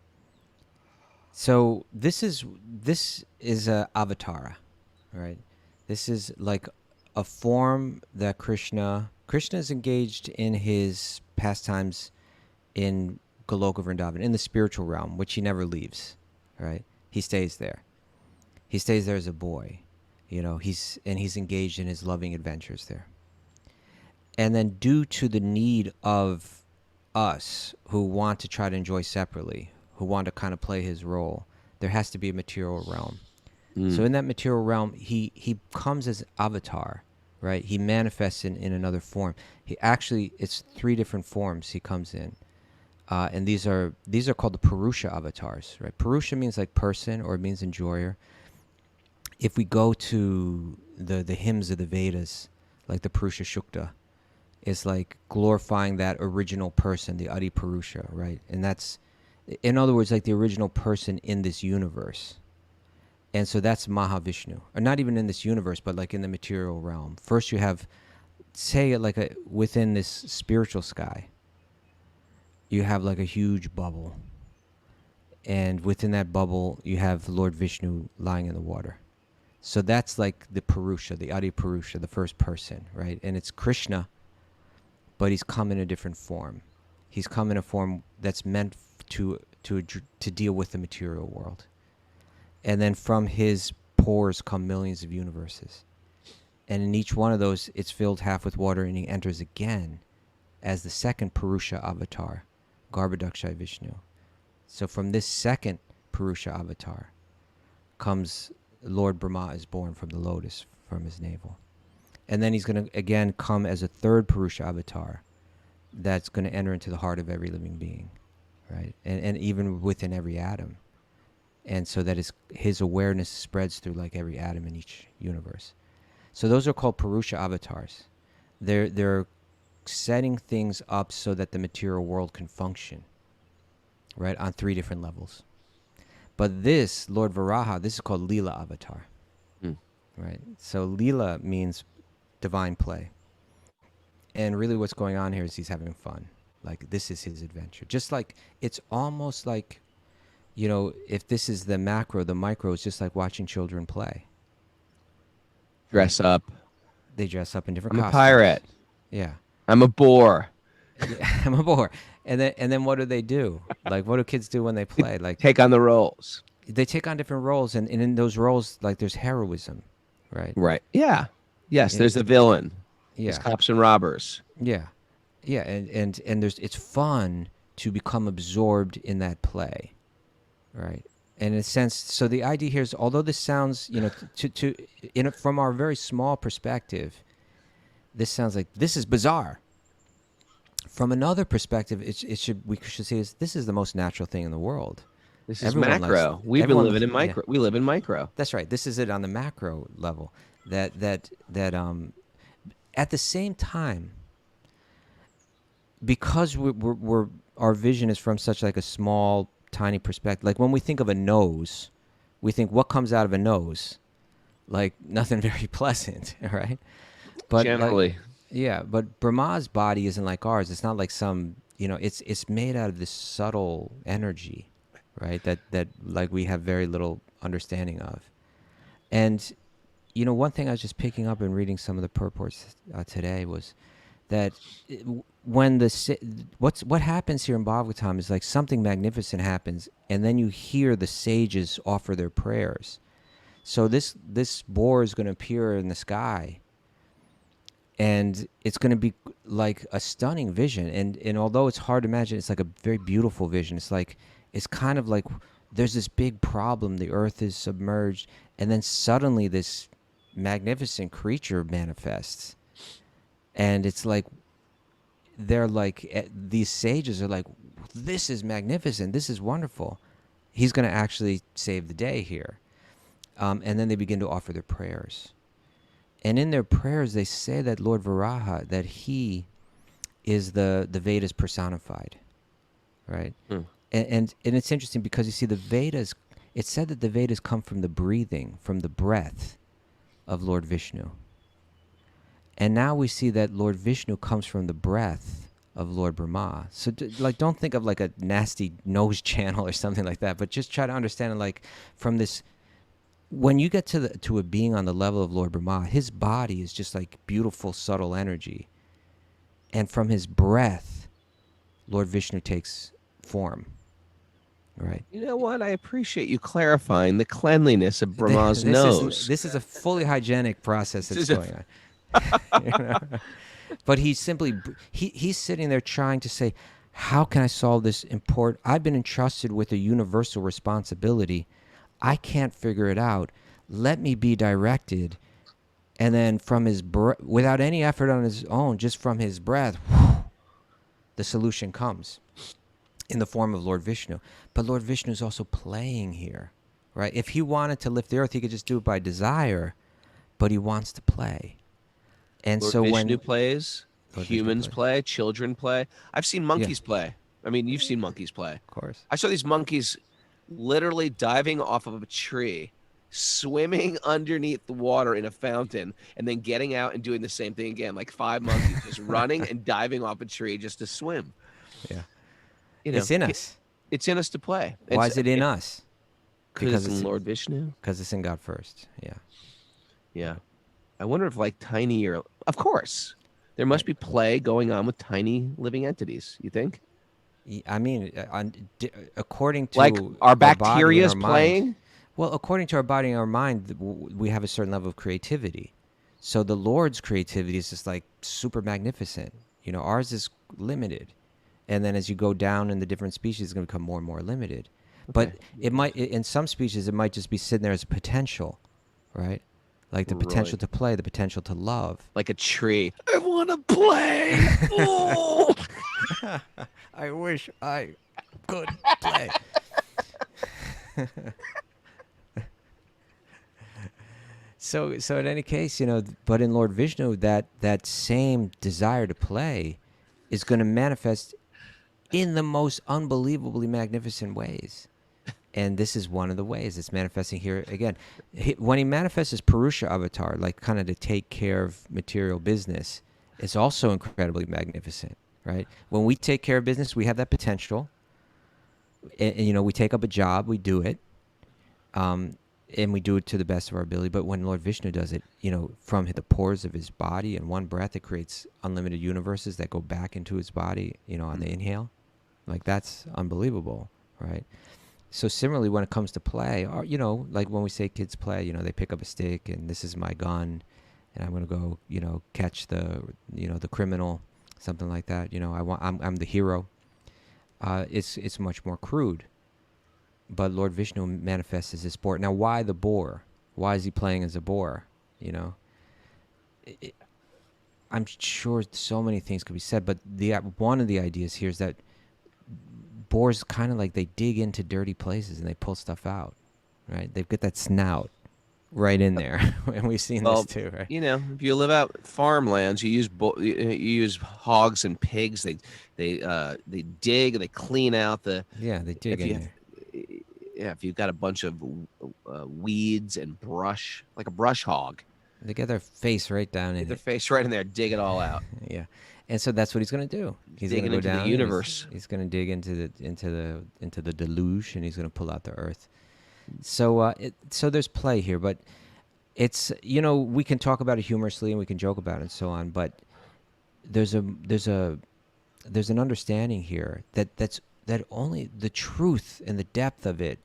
So this is a avatara, right? This is like a form that Krishna is engaged in his pastimes in Goloka Vrindavan, in the spiritual realm, which he never leaves, right? He stays there. He stays there as a boy, you know, he's engaged in his loving adventures there. And then due to the need of us who want to try to enjoy separately, who want to kind of play his role, there has to be a material realm. So in that material realm, he comes as avatar, right? He manifests in another form. It's 3 different forms he comes in. And these are called the Purusha Avatars, right? Purusha means like person, or it means enjoyer. If we go to the hymns of the Vedas, like the Purusha Shukta, it's like glorifying that original person, the Adi Purusha, right? And that's, in other words, like the original person in this universe. And so that's Mahavishnu, or not even in this universe, but like in the material realm. First you have, say, like within this spiritual sky, you have like a huge bubble. And within that bubble, you have Lord Vishnu lying in the water. So that's like the Purusha, the Adi Purusha, the first person, right? And it's Krishna, but he's come in a different form. He's come in a form that's meant to deal with the material world. And then from his pores come millions of universes. And in each one of those, it's filled half with water, and he enters again as the second Purusha Avatar, Garbhodakshay Vishnu. So from this second Purusha Avatar comes Lord Brahma, is born from the lotus, from his navel. And then he's going to again come as a third Purusha Avatar that's going to enter into the heart of every living being, right? And even within every atom. And so that his awareness spreads through like every atom in each universe. So those are called Purusha Avatars. They're setting things up so that the material world can function, right, on 3 different levels. But this, Lord Varaha, this is called Lila Avatar, right? So Lila means divine play. And really what's going on here is he's having fun. Like, this is his adventure. Just like, it's almost like, you know, if this is the macro, the micro is just like watching children play. Dress up. They dress up in different I'm costumes. a pirate. Yeah. I'm a boar. Yeah, I'm a boar. And then what do? Like, what do kids do when they play? Like, Take on the roles. they take on different roles, and in those roles, like, there's heroism, right? Right. Yeah. Yes, Yeah. there's the villain. Yeah. There's cops and robbers. Yeah. Yeah, and it's fun to become absorbed in that play, right? And in a sense, so the idea here is, although this sounds, you know, from our very small perspective, this sounds like this is bizarre. From another perspective, we should say this is the most natural thing in the world. This is macro. We've been living in micro. Yeah. We live in micro. That's right. This is it on the macro level. That at the same time, because our vision is from such like a small, tiny perspective. Like when we think of a nose, we think what comes out of a nose, like nothing very pleasant, right? But generally. Like, yeah, but Brahma's body isn't like ours. It's not like some, you know, it's made out of this subtle energy, right? That like we have very little understanding of. And, you know, one thing I was just picking up and reading some of the purports today was that when what happens here in Bhagavatam is like something magnificent happens, and then you hear the sages offer their prayers. So this boar is going to appear in the sky. And it's going to be like a stunning vision. And although it's hard to imagine, it's like a very beautiful vision. It's kind of like there's this big problem. The earth is submerged. And then suddenly this magnificent creature manifests. And it's like, they're like, these sages are like, this is magnificent. This is wonderful. He's going to actually save the day here. And then they begin to offer their prayers. And in their prayers, they say that Lord Varaha, that he is the Vedas personified, right? And it's interesting because you see the Vedas, it's said that the Vedas come from the breathing, from the breath of Lord Vishnu. And now we see that Lord Vishnu comes from the breath of Lord Brahma. So like, don't think of like a nasty nose channel or something like that, but just try to understand it like from this. When you get to a being on the level of Lord Brahma, his body is just like beautiful, subtle energy. And from his breath, Lord Vishnu takes form. Right. You know what? I appreciate you clarifying the cleanliness of Brahma's nose. This is a fully hygienic process that's going on. You know? But he's sitting there trying to say, how can I solve this important? I've been entrusted with a universal responsibility. I can't figure it out. Let me be directed. And then from his without any effort on his own, just from his breath, the solution comes. in the form of Lord Vishnu. But Lord Vishnu is also playing here, right? If he wanted to lift the earth, he could just do it by desire, but he wants to play. And Lord so Vishnu when plays, Lord Vishnu humans plays, play, children play. I've seen monkeys play. I mean, you've seen monkeys play. of course. I saw these monkeys literally diving off of a tree, swimming underneath the water in a fountain, and then getting out and doing the same thing again. Like 5 monkeys just running and diving off a tree just to swim. Yeah. You know, It's in us. It's in us to play. Why is it in us? Because it's in Lord Vishnu. Because it's in God first. Yeah. Yeah. I wonder if like tiny or of course there must be play going on with tiny living entities. You think? I mean, according to Like our body bacteria and is our playing? mind, well, according to our body and our mind, we have a certain level of creativity. So the Lord's creativity is just like super magnificent. You know, ours is limited. And then as you go down in the different species, it's going to become more and more limited. But it might, in some species, it might just be sitting there as a potential, right? Like the potential to play, the potential to love. Like a tree. I want to play. Oh! I wish I could play. So in any case, you know, but in Lord Vishnu, that same desire to play is going to manifest in the most unbelievably magnificent ways. And this is one of the ways it's manifesting here again. When he manifests as Purusha Avatar, like kind of to take care of material business, it's also incredibly magnificent, right? When we take care of business, we have that potential. And you know, we take up a job, we do it. And we do it to the best of our ability. But when Lord Vishnu does it, you know, from the pores of his body in one breath, it creates unlimited universes that go back into his body, you know, on the inhale. Like, that's unbelievable, right? So similarly, when it comes to play, or, you know, like when we say kids play, you know, they pick up a stick and this is my gun and I'm going to go, you know, catch the, you know, the criminal, something like that. You know, I'm the hero. It's much more crude. But Lord Vishnu manifests as a sport. Now, why the boar? Why is he playing as a boar? You know, I'm sure so many things could be said, but one of the ideas here is that boars kind of like they dig into dirty places and they pull stuff out, right? They've got that snout right in there, and we've seen this too, right? You know, if you live out farmlands, you use hogs and pigs. They dig and they clean out the. Yeah, they dig in there. Yeah, if you've got a bunch of weeds and brush, like a brush hog, they get their face right down in their face right in there, dig it all out. Yeah, and so that's what he's going to do. He's going to go down the universe. He's going to dig into the deluge, and he's going to pull out the earth. So so there's play here, but it's, you know, we can talk about it humorously and we can joke about it and so on, but there's an understanding here that only the truth and the depth of it,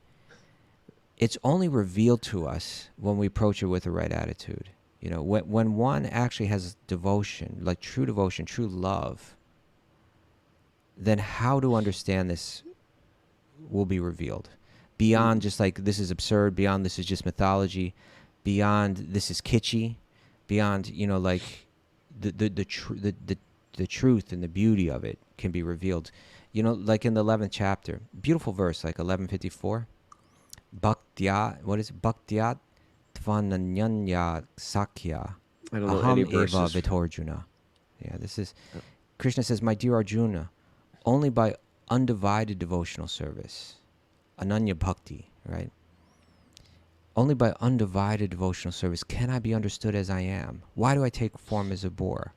it's only revealed to us when we approach it with the right attitude. You know, when one actually has devotion, like true devotion, true love, then how to understand this will be revealed. Beyond just like, this is absurd, beyond this is just mythology, beyond this is kitschy, beyond, you know, like the truth and the beauty of it can be revealed. You know, like in the 11th chapter, beautiful verse, like 1154. Bhaktyat, what is it? Bhaktyat tvananyanya sakya aham eva vitorjuna. Yeah, this is, Krishna says, my dear Arjuna, only by undivided devotional service, ananya bhakti, right? Only by undivided devotional service can I be understood as I am. Why do I take form as a boar?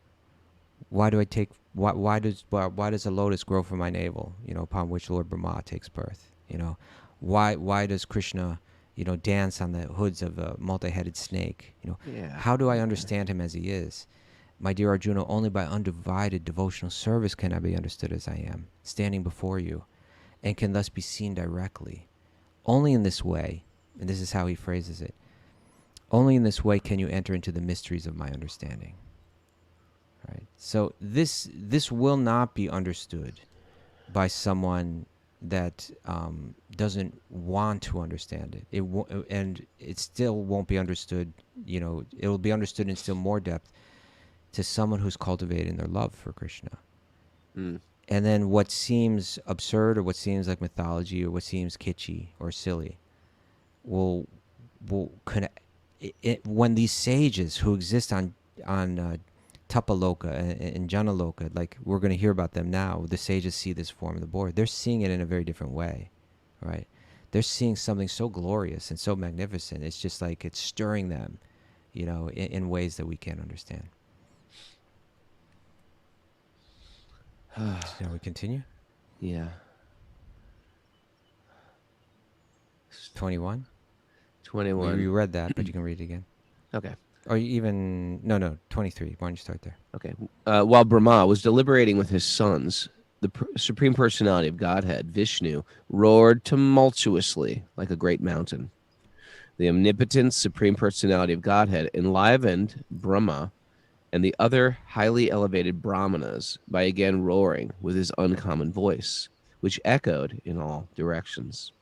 Why does a lotus grow from my navel, you know, upon which Lord Brahma takes birth? You know, why does Krishna, you know, dance on the hoods of a multi-headed snake? You know, how do I understand him as he is? My dear Arjuna, only by undivided devotional service can I be understood as I am, standing before you, and can thus be seen directly. Only in this way, and this is how he phrases it, only in this way can you enter into the mysteries of my understanding. Right. So this will not be understood by someone that doesn't want to understand it. And it still won't be understood. You know, it will be understood in still more depth to someone who's cultivating their love for Krishna. And then what seems absurd or what seems like mythology or what seems kitschy or silly will when these sages who exist on Tapaloka and Janaloka, like we're going to hear about them now, the sages see this form of the board. They're seeing it in a very different way, right? They're seeing something so glorious and so magnificent. It's just like it's stirring them, in ways that we can't understand. Shall we continue? Yeah. 21? 21. We read that, but you can read it again. Okay. Or even, no, 23. Why don't you start there? Okay. While Brahma was deliberating with his sons, the Supreme Personality of Godhead, Vishnu, roared tumultuously like a great mountain. The omnipotent Supreme Personality of Godhead enlivened Brahma and the other highly elevated Brahmanas by again roaring with his uncommon voice, which echoed in all directions.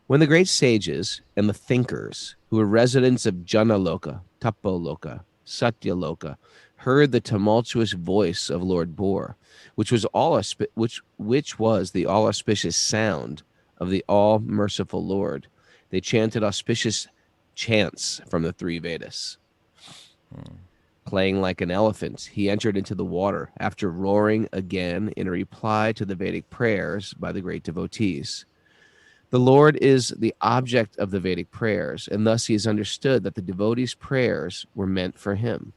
When the great sages and the thinkers, who were residents of Janaloka, Tapoloka, Satyaloka, heard the tumultuous voice of Lord Boar, which was the all auspicious sound of the all merciful Lord, they chanted auspicious chants from the three Vedas. Playing like an elephant, he entered into the water after roaring again in a reply to the Vedic prayers by the great devotees. The Lord is the object of the Vedic prayers, and thus he is understood that the devotees' prayers were meant for him.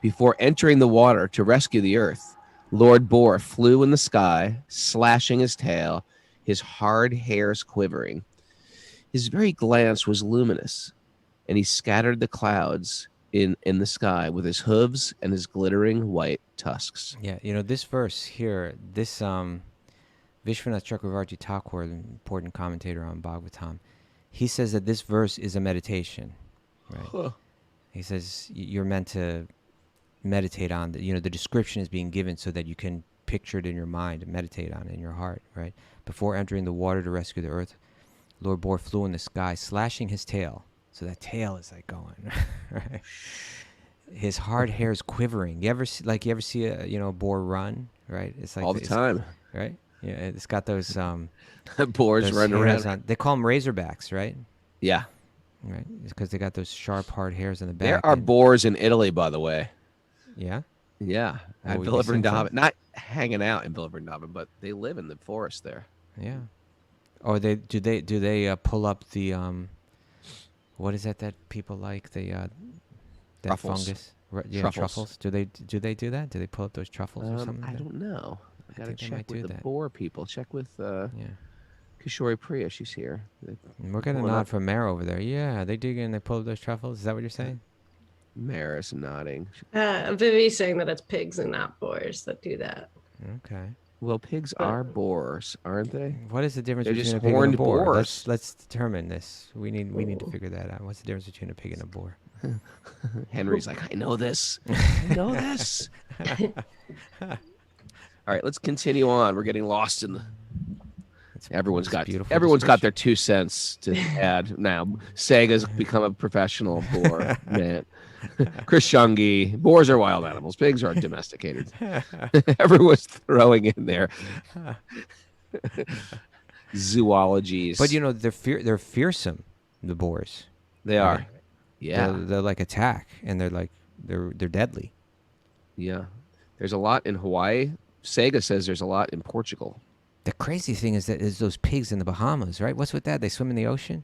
Before entering the water to rescue the earth, Lord Boar flew in the sky, slashing his tail, his hard hairs quivering. His very glance was luminous, and he scattered the clouds in the sky with his hooves and his glittering white tusks. Yeah, this verse here, this Vishwanath Chakravarti Thakur, an important commentator on Bhagavatam, he says that this verse is a meditation, right? Huh. He says you're meant to meditate on the description is being given so that you can picture it in your mind and meditate on it in your heart, right? Before entering the water to rescue the earth, Lord Boar flew in the sky, slashing his tail. So that tail is like going, right? His hard hairs quivering. You ever see a boar run, right? It's like all the time, right? Yeah, it's got those boars running around. They call them razorbacks, right? Yeah, right. It's because they got those sharp, hard hairs in the back. There are boars in Italy, by the way. Yeah. Yeah, at Villa Vrindavan. Not hanging out in Villa Vrindavan, but they live in the forest there. Yeah. Or do they pull up the what is that people like that truffles. Fungus? Yeah, truffles. Do they do that? Do they pull up those truffles or something? I don't know. I gotta check with the that. boar people. Check with Kishori Priya. She's here. We're getting a nod from Mare over there. Yeah, they dig in. They pull up those truffles. Is that what you're saying? Mare's nodding. Vivi's saying that it's pigs and not boars that do that. Okay. Well, pigs are boars, aren't they? What is the difference They're between just a pig and a boar? boars. Let's determine this. We need to figure that out. What's the difference between a pig and a boar? Henry's like, I know this. I know this. All right, let's continue on. We're getting lost in the. Everyone's got their 2 cents to add now. Sega's become a professional boar man. Krishnangi, boars are wild animals. Pigs are domesticated. Everyone's throwing in there zoologies. But they're fearsome. The boars. They are. Yeah. They're like attack, and they're deadly. Yeah. There's a lot in Hawaii. Sega says there's a lot in Portugal. The crazy thing is those pigs in the Bahamas, right? What's with that? They swim in the ocean?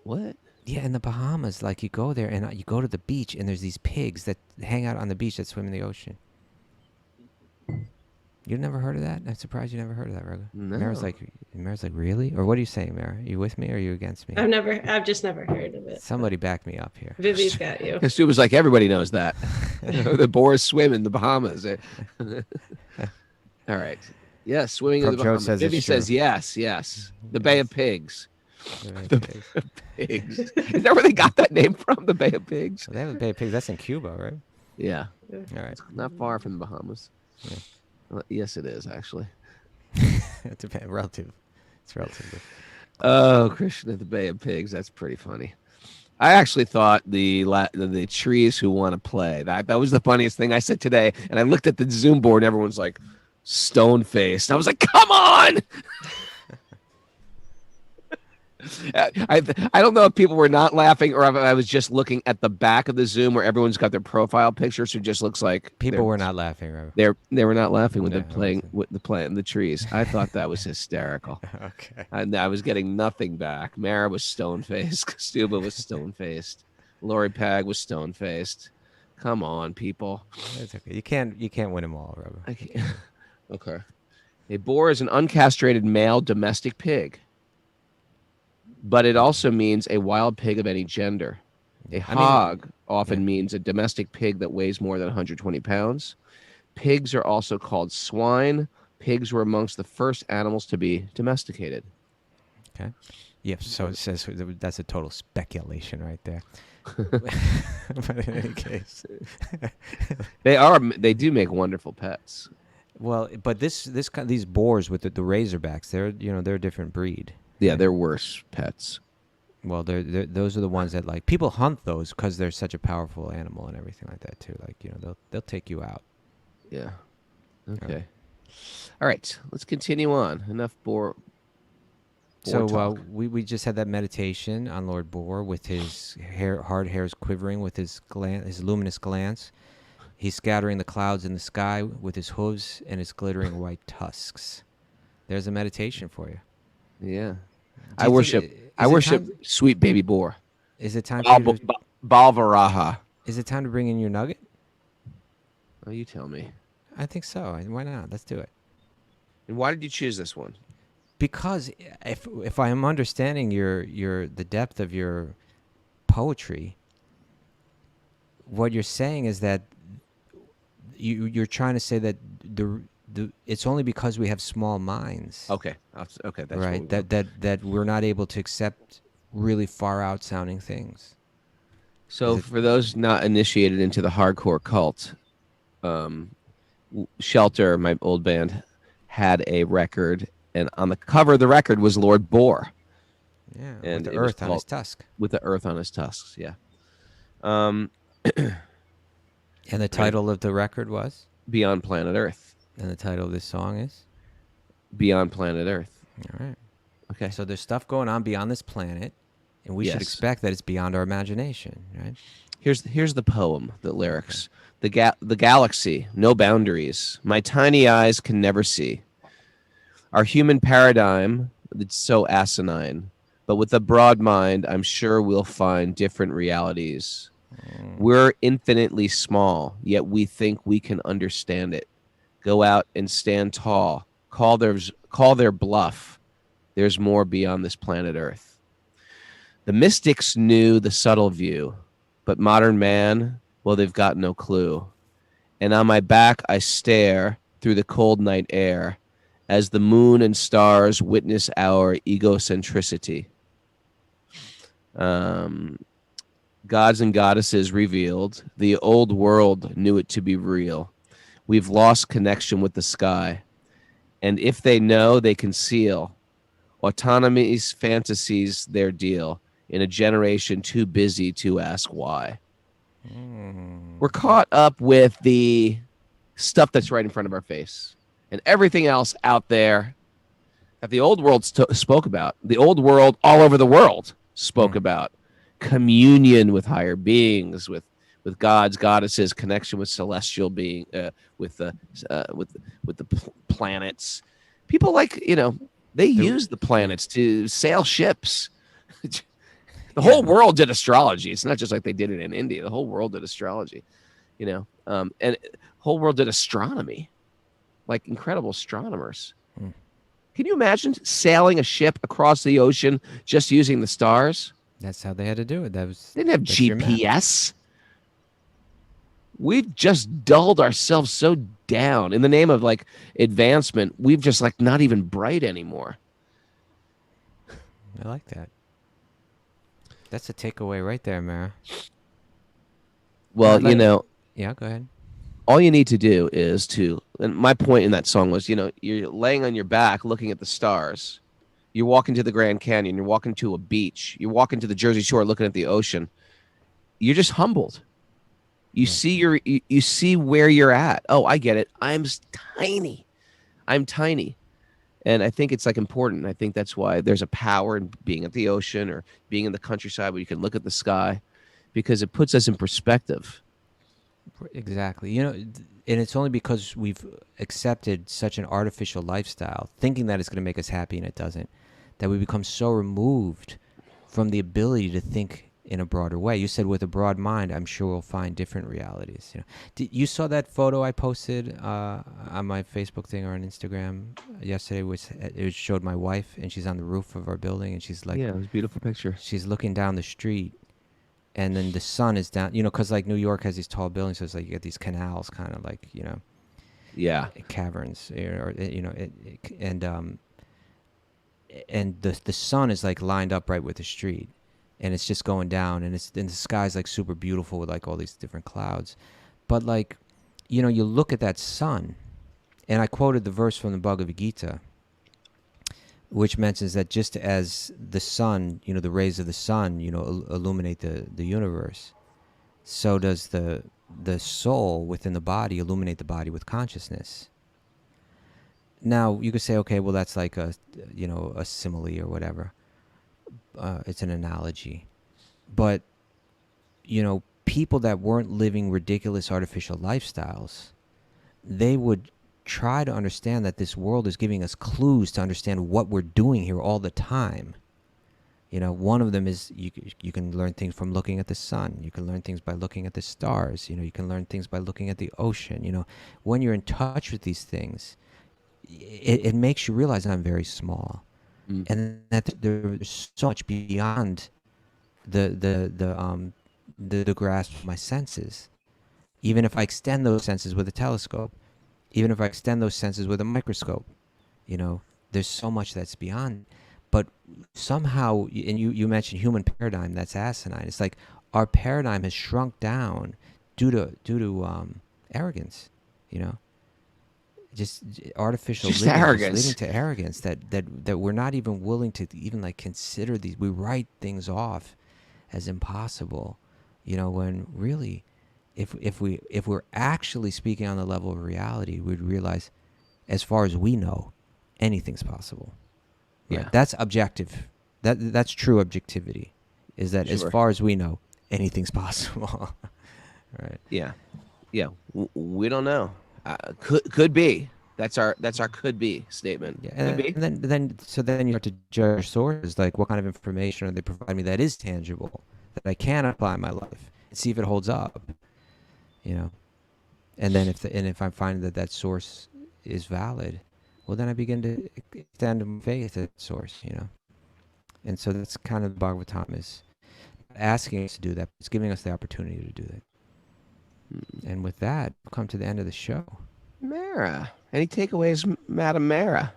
What? Yeah, in the Bahamas, like you go there and you go to the beach and there's these pigs that hang out on the beach that swim in the ocean. You never heard of that? I'm surprised you never heard of that, Raghu. No. Mara's like, really? Or what are you saying, Mara? Are you with me or are you against me? I've just never heard of it. Somebody back me up here. Vivi's got you. Stu was like, everybody knows that. The boars swim in the Bahamas. All right. Yes, swimming in the Bahamas. Vivi says yes. The Bay of Pigs. The Bay of Pigs. Is that where they got that name from? The Bay of Pigs? Well, they have the Bay of Pigs. That's in Cuba, right? Yeah. All right. It's not far from the Bahamas. Yeah. Well, yes, it is, actually. It's relative. It's relative. Oh, Krishna, the Bay of Pigs. That's pretty funny. I actually thought the trees who want to play, that was the funniest thing I said today. And I looked at the Zoom board and everyone's like stone faced. I was like, come on. I don't know if people were not laughing or if I was just looking at the back of the Zoom where everyone's got their profile picture, so it just looks like People were not laughing, Robert. they were not laughing when No, they're playing with the plant and the trees. I thought that was hysterical. Okay. And I was getting nothing back. Mara was stone faced. Kaustubha was stone faced. Lori Pag was stone faced. Come on, people. It's okay. You can't win them all, Robert. I can't. Okay. A boar is an uncastrated male domestic pig, but it also means a wild pig of any gender. A hog often means a domestic pig that weighs more than 120 pounds. Pigs are also called swine. Pigs were amongst the first animals to be domesticated. Okay. Yep. So it says that's a total speculation right there. But in any case, They do make wonderful pets. well, but these boars with the razorbacks, they're a different breed. Yeah, they're worse pets. Well, those are the ones that like people hunt those because they're such a powerful animal and everything like that too. Like they'll take you out. Yeah. Okay. All right. Let's continue on. Enough boar. So talk. we just had that meditation on Lord Boar with his hard hairs quivering with his luminous glance. He's scattering the clouds in the sky with his hooves and his glittering white tusks. There's a meditation for you. Yeah. Do I you worship time- sweet baby boar. Is it time for you to, Balvaraha. Is it time to bring in your nugget? Oh, you tell me. I think so. Why not? Let's do it. And why did you choose this one? Because if I am understanding the depth of your poetry, what you're saying is that you're trying to say that it's only because we have small minds. Okay. Okay. That's right. That we're not able to accept really far out sounding things. So for those not initiated into the hardcore cult, Shelter, my old band, had a record, and on the cover of the record was Lord Boar. Yeah, And with the it was earth on his tusk. With the earth on his tusks, yeah. And the title of the record was? Beyond Planet Earth. And the title of this song is? Beyond Planet Earth. All right. Okay. So there's stuff going on beyond this planet, and we should expect that it's beyond our imagination, right? Here's the poem, the lyrics. Okay. The galaxy, no boundaries. My tiny eyes can never see. Our human paradigm, it's so asinine. But with a broad mind, I'm sure we'll find different realities. We're infinitely small, yet we think we can understand it. Go out and stand tall. Call their bluff. There's more beyond this planet Earth. The mystics knew the subtle view, but modern man, well, they've got no clue. And on my back I stare through the cold night air as the moon and stars witness our egocentricity. Gods and goddesses revealed. The old world knew it to be real. We've lost connection with the sky. And if they know, they conceal. Autonomy's fantasies their deal in a generation too busy to ask why. We're caught up with the stuff that's right in front of our face and everything else out there that the old world spoke about. The old world all over the world spoke about communion with higher beings, with gods, goddesses, connection with celestial being, with the planets. People they use the planets to sail ships. The whole world did astrology. It's not just like they did it in India. The whole world did astrology, and the whole world did astronomy, like incredible astronomers. Can you imagine sailing a ship across the ocean just using the stars? That's how they had to do it. They didn't have GPS. We've just dulled ourselves so down in the name of like advancement. We've just like not even bright anymore. I like that. That's a takeaway right there, Mara. Well, Yeah, go ahead. All you need to do is and my point in that song was, you're laying on your back looking at the stars. You walk into the Grand Canyon, you're walking to a beach, you walk into the Jersey Shore looking at the ocean. You're just humbled. You see you see where you're at. Oh, I get it. I'm tiny. And I think it's like important. I think that's why there's a power in being at the ocean or being in the countryside where you can look at the sky, because it puts us in perspective. Exactly. You know, and it's only because we've accepted such an artificial lifestyle, thinking that it's going to make us happy, and it doesn't, that we become so removed from the ability to think in a broader way. You said with a broad mind, I'm sure we'll find different realities. You know, you saw that photo I posted on my Facebook thing or on Instagram yesterday, which it showed my wife, and she's on the roof of our building, and she's like, yeah, it was a beautiful picture. She's looking down the street, and then the sun is down. You know, because like New York has these tall buildings, so it's like you get these canals, kind of like, you know, yeah, caverns, or you know, and the sun is like lined up right with the street. And it's just going down, and the sky's like super beautiful with like all these different clouds. But like, you know, you look at that sun, and I quoted the verse from the Bhagavad Gita, which mentions that just as the sun, you know, the rays of the sun, you know, illuminate the universe, so does the soul within the body illuminate the body with consciousness. Now you could say, okay, well that's like a, you know, a simile or whatever. It's an analogy, but you know, people that weren't living ridiculous artificial lifestyles, they would try to understand that this world is giving us clues to understand what we're doing here all the time. You know, one of them is you can learn things from looking at the sun. You can learn things by looking at the stars. You know, you can learn things by looking at the ocean. You know, when you're in touch with these things, it makes you realize I'm very small. And that there's so much beyond the grasp of my senses. Even if I extend those senses with a telescope, even if I extend those senses with a microscope, you know, there's so much that's beyond. But somehow, and you mentioned human paradigm, that's asinine. It's like our paradigm has shrunk down due to arrogance, you know. Just artificial just living, arrogance, just leading to arrogance that we're not even willing to even like consider these. We write things off as impossible, you know, when really, if we're actually speaking on the level of reality, we'd realize, as far as we know, anything's possible. Right? Yeah, That's objective. That's true objectivity, is that as far as we know, anything's possible. Right? Yeah. We don't know. Could be. That's our could be statement. Yeah, and then you have to judge sources, like what kind of information are they providing me that is tangible, that I can apply in my life, and see if it holds up. You know, and then if I find that source is valid, well, then I begin to extend my faith at that source. You know, and so that's kind of the Bhagavatam is asking us to do that. It's giving us the opportunity to do that. And with that, we'll come to the end of the show. Mara, any takeaways, Madam Mara?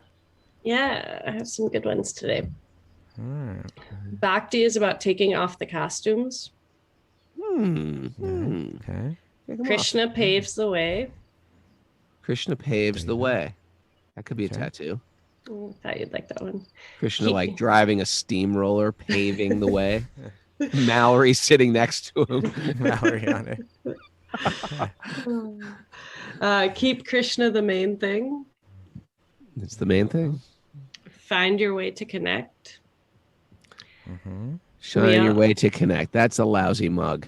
Yeah, I have some good ones today. Right. Bhakti is about taking off the costumes. Okay. Krishna paves the way. Krishna paves the way. That could be a tattoo. I thought you'd like that one. Krishna like driving a steamroller, paving the way. Mallory sitting next to him. Mallory on it. Keep Krishna the main thing. It's the main thing. Find your way to connect. Shine your way to connect. That's a lousy mug.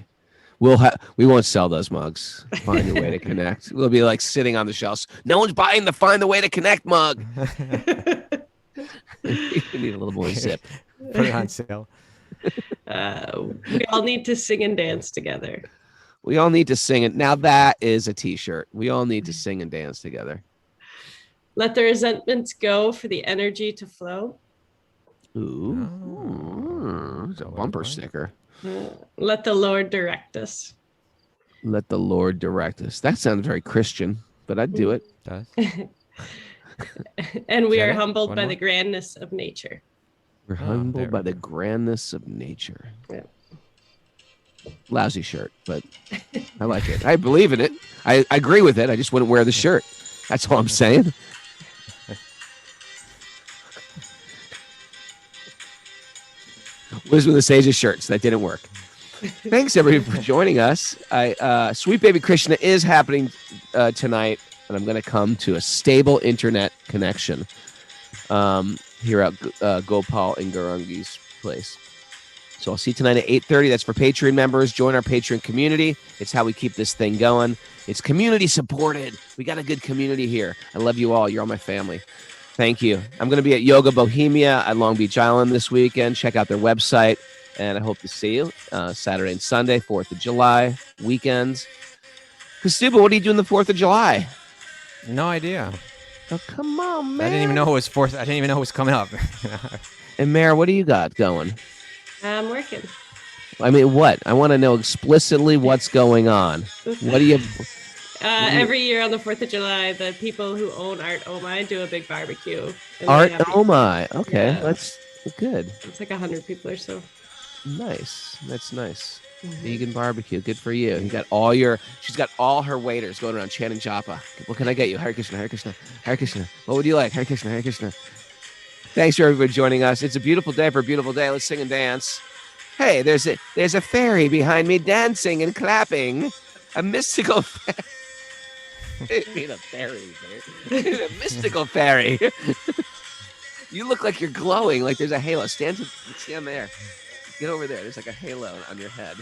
We won't sell those mugs. Find your way to connect. We'll be like sitting on the shelves. No one's buying the Find the Way to Connect mug. You need a little more zip. Put it on sale. We all need to sing and dance together. We all need to sing it. Now that is a t-shirt. We all need to sing and dance together. Let the resentments go for the energy to flow. Ooh. It's a bumper sticker. Let the Lord direct us. Let the Lord direct us. That sounds very Christian, but I'd do it. It does. And we are humbled by the grandness of nature. We're humbled by the grandness of nature. Yeah. Lousy shirt, but I like it. I believe in it. I agree with it. I just wouldn't wear the shirt. That's all I'm saying. Wisdom of the Sages shirts. That didn't work. Thanks everybody for joining us. Sweet Baby Krishna is happening tonight, and I'm going to come to a stable internet connection here at Gopal and Garangi's place. So I'll see you tonight at 8:30. That's for Patreon members. Join our Patreon community. It's how we keep this thing going. It's community supported. We got a good community here. I love you all. You're all my family. Thank you. I'm going to be at Yoga Bohemia at Long Beach Island this weekend. Check out their website. And I hope to see you Saturday and Sunday, 4th of July, weekends. Kaustubha, what are you doing the 4th of July? No idea. Oh, come on, man. I didn't even know it was 4th. I didn't even know it was coming up. And Mare, what do you got going? I'm working. I mean, what? I want to know explicitly what's going on. What do you... Every year on the 4th of July, the people who own Art Oh My do a big barbecue. Art Oh My. Okay, Yeah. that's good. It's like 100 people or so. Nice. That's nice. Vegan barbecue. Good for you. She's got all her waiters going around chanting japa. What can I get you? Hare Krishna, Hare Krishna, Hare Krishna. What would you like? Hare Krishna, Hare Krishna. Thanks for everybody joining us. It's a beautiful day for a beautiful day. Let's sing and dance. Hey, there's a fairy behind me dancing and clapping. A mystical fairy. I mean a fairy. A mystical fairy. You look like you're glowing, like there's a halo. Stand there. Get over there. There's like a halo on your head.